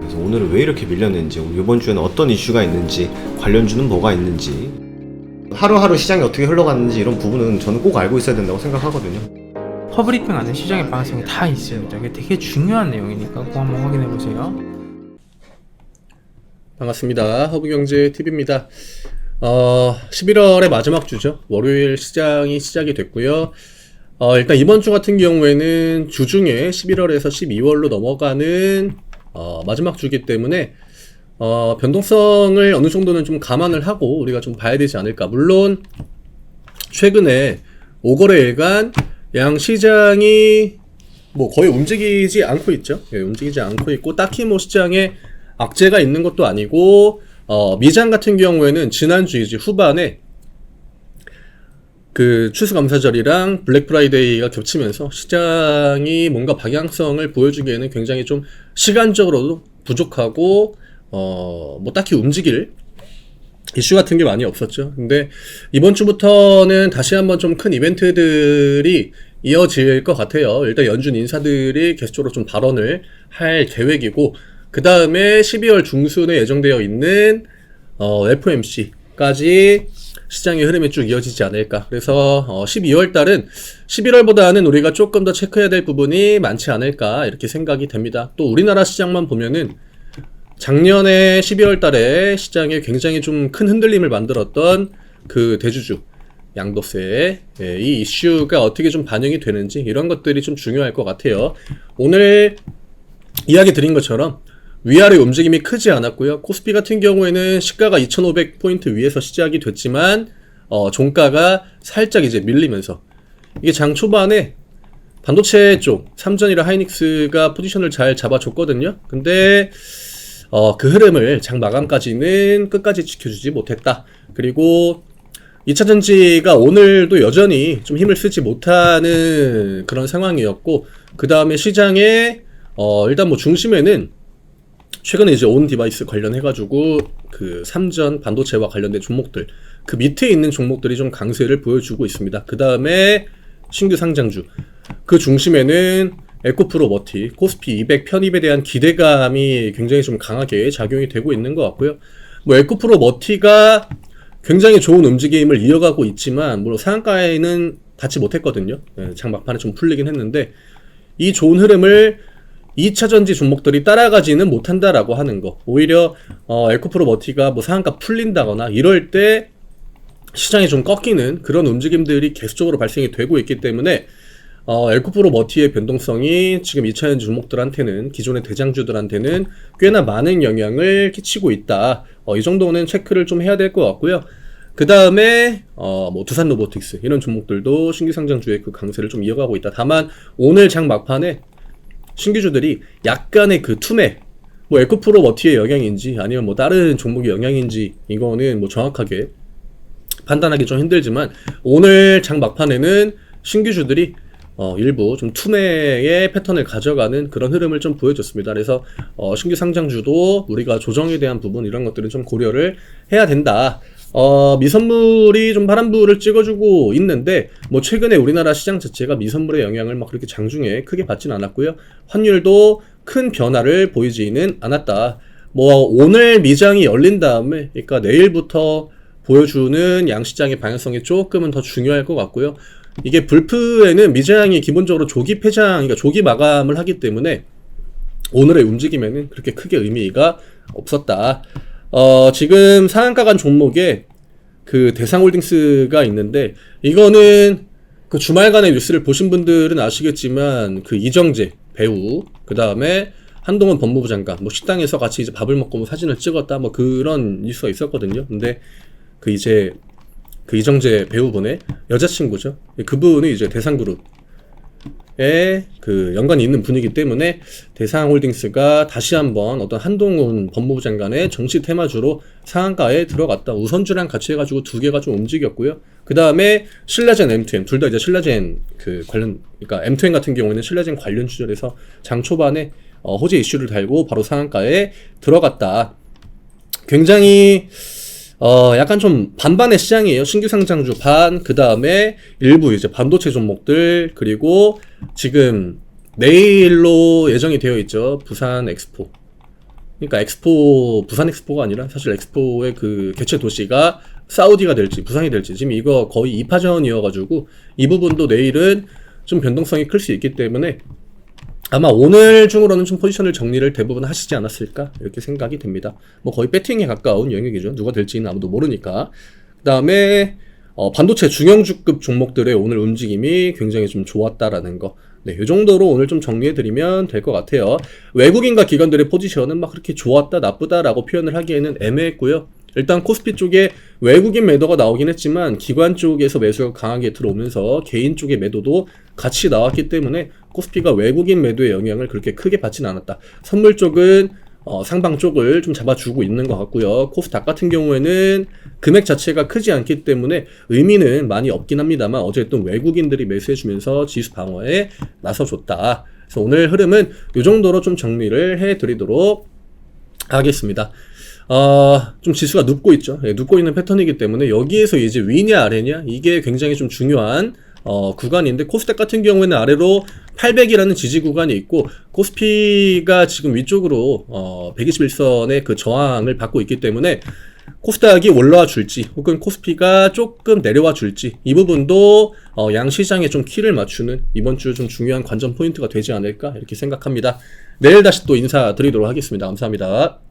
그래서 오늘은 왜 이렇게 밀렸는지, 이번 주에는 어떤 이슈가 있는지, 관련주는 뭐가 있는지, 하루하루 시장이 어떻게 흘러갔는지 이런 부분은 저는 꼭 알고 있어야 된다고 생각하거든요. 허브리핑 안에 시장의 방향성이 다 있습니다. 이게 되게 중요한 내용이니까 꼭 한번 확인해 보세요. 반갑습니다. 허브경제TV입니다. 11월의 마지막 주죠. 월요일 시장이 시작이 됐고요. 일단 이번 주 같은 경우에는 주중에 11월에서 12월로 넘어가는 마지막 주기 때문에 변동성을 어느 정도는 좀 감안을 하고 우리가 좀 봐야 되지 않을까. 물론 최근에 5거래일간 양 시장이 뭐 거의 움직이지 않고 있죠. 예, 움직이지 않고 있고 딱히 뭐 시장에 악재가 있는 것도 아니고 미장 같은 경우에는 지난주 이제 후반에 그 추수감사절이랑 블랙프라이데이가 겹치면서 시장이 뭔가 방향성을 보여주기에는 굉장히 좀 시간적으로도 부족하고 뭐 딱히 움직일 이슈 같은 게 많이 없었죠. 근데 이번 주부터는 다시 한번 좀 큰 이벤트들이 이어질 것 같아요. 일단 연준 인사들이 계속적으로 좀 발언을 할 계획이고, 그 다음에 12월 중순에 예정되어 있는 FOMC까지 시장의 흐름이 쭉 이어지지 않을까. 그래서 12월 달은 11월보다는 우리가 조금 더 체크해야 될 부분이 많지 않을까 이렇게 생각이 됩니다. 또 우리나라 시장만 보면은 작년에 12월 달에 시장에 굉장히 좀 큰 흔들림을 만들었던 그 대주주 양도세, 이 이슈가 어떻게 좀 반영이 되는지 이런 것들이 좀 중요할 것 같아요. 오늘 이야기 드린 것처럼 위아래 움직임이 크지 않았고요. 코스피 같은 경우에는 시가가 2,500포인트 위에서 시작이 됐지만 종가가 살짝 이제 밀리면서 이게 장 초반에 반도체 쪽 삼전이랑 하이닉스가 포지션을 잘 잡아줬거든요. 근데 그 흐름을 장 마감까지는 끝까지 지켜주지 못했다. 그리고 2차전지가 오늘도 여전히 좀 힘을 쓰지 못하는 그런 상황이었고, 그 다음에 시장에 일단 뭐 중심에는 최근에 이제 온 디바이스 관련해가지고 그 삼전 반도체와 관련된 종목들, 그 밑에 있는 종목들이 좀 강세를 보여주고 있습니다. 그 다음에 신규 상장주, 그 중심에는 에코프로 머티, 코스피 200 편입에 대한 기대감이 굉장히 좀 강하게 작용이 되고 있는 것 같고요. 뭐 에코프로 머티가 굉장히 좋은 움직임을 이어가고 있지만 물론 상한가에는 닿지 못했거든요. 장 막판에 좀 풀리긴 했는데 이 좋은 흐름을 2차전지 종목들이 따라가지는 못한다라고 하는 거. 오히려 에코프로 머티가 뭐 상한가 풀린다거나 이럴 때 시장이 좀 꺾이는 그런 움직임들이 계속적으로 발생이 되고 있기 때문에 에코프로 머티의 변동성이 지금 2차전지 종목들한테는, 기존의 대장주들한테는 꽤나 많은 영향을 끼치고 있다. 이 정도는 체크를 좀 해야 될 것 같고요. 그 다음에 뭐 두산 로보틱스 이런 종목들도 신규 상장주의 그 강세를 좀 이어가고 있다. 다만 오늘 장 막판에 신규주들이 약간의 그 투매, 뭐 에코프로 머티의 영향인지 아니면 뭐 다른 종목의 영향인지 이거는 뭐 정확하게 판단하기 좀 힘들지만 오늘 장 막판에는 신규주들이 일부 좀 투매의 패턴을 가져가는 그런 흐름을 좀 보여줬습니다. 그래서 신규 상장주도 우리가 조정에 대한 부분 이런 것들은 좀 고려를 해야 된다. 미선물이 좀 바람부를 찍어주고 있는데 뭐 최근에 우리나라 시장 자체가 미선물의 영향을 막 그렇게 장중에 크게 받지는 않았고요. 환율도 큰 변화를 보이지는 않았다. 뭐 오늘 미장이 열린 다음에, 그러니까 내일부터 보여주는 양시장의 방향성이 조금은 더 중요할 것 같고요. 이게 불프에는 미장이 기본적으로 조기 폐장, 그러니까 조기 마감을 하기 때문에 오늘의 움직임에는 그렇게 크게 의미가 없었다. 지금 상한가 간 종목에 그 대상홀딩스가 있는데, 이거는 그 주말간의 뉴스를 보신 분들은 아시겠지만 그 이정재 배우, 그 다음에 한동훈 법무부 장관, 뭐 식당에서 같이 이제 밥을 먹고 뭐 사진을 찍었다, 뭐 그런 뉴스가 있었거든요. 근데 그 이제 그 이정재 배우분의 여자친구죠. 그분이 이제 대상그룹에 그 연관이 있는 분이기 때문에 대상홀딩스가 다시 한번 어떤 한동훈 법무부 장관의 정치 테마주로 상한가에 들어갔다. 우선주랑 같이 해가지고 두 개가 좀 움직였고요. 그 다음에 신라젠, M2M 둘 다 이제 신라젠 그 관련, 그러니까 M2M 같은 경우에는 신라젠 관련 주절에서 장 초반에 호재 이슈를 달고 바로 상한가에 들어갔다. 굉장히 약간 좀 반반의 시장이에요. 신규 상장주 반, 그 다음에 일부 이제 반도체 종목들, 그리고 지금 내일로 예정이 되어 있죠. 부산 엑스포. 그러니까 엑스포, 부산 엑스포가 아니라 사실 엑스포의 그 개최 도시가 사우디가 될지 부산이 될지 지금 이거 거의 2파전이어가지고 이 부분도 내일은 좀 변동성이 클 수 있기 때문에 아마 오늘 중으로는 좀 포지션을 정리를 대부분 하시지 않았을까 이렇게 생각이 됩니다. 뭐 거의 배팅에 가까운 영역이죠. 누가 될지는 아무도 모르니까. 그 다음에 반도체 중형주급 종목들의 오늘 움직임이 굉장히 좀 좋았다라는 거. 네, 이 정도로 오늘 좀 정리해드리면 될 것 같아요. 외국인과 기관들의 포지션은 막 그렇게 좋았다 나쁘다라고 표현을 하기에는 애매했고요. 일단 코스피 쪽에 외국인 매도가 나오긴 했지만 기관 쪽에서 매수가 강하게 들어오면서 개인 쪽의 매도도 같이 나왔기 때문에 코스피가 외국인 매도의 영향을 그렇게 크게 받지는 않았다. 선물 쪽은 상방 쪽을 좀 잡아주고 있는 것 같고요. 코스닥 같은 경우에는 금액 자체가 크지 않기 때문에 의미는 많이 없긴 합니다만 어쨌든 외국인들이 매수해주면서 지수 방어에 나서줬다. 그래서 오늘 흐름은 이 정도로 좀 정리를 해드리도록 하겠습니다. 좀 지수가 눕고 있죠. 예, 눕고 있는 패턴이기 때문에 여기에서 이제 위냐 아래냐 이게 굉장히 좀 중요한 구간인데 코스닥 같은 경우에는 아래로 800이라는 지지 구간이 있고 코스피가 지금 위쪽으로 121선의 그 저항을 받고 있기 때문에 코스닥이 올라와 줄지 혹은 코스피가 조금 내려와 줄지 이 부분도 양 시장에 좀 키를 맞추는 이번 주 좀 중요한 관전 포인트가 되지 않을까 이렇게 생각합니다. 내일 다시 또 인사드리도록 하겠습니다. 감사합니다.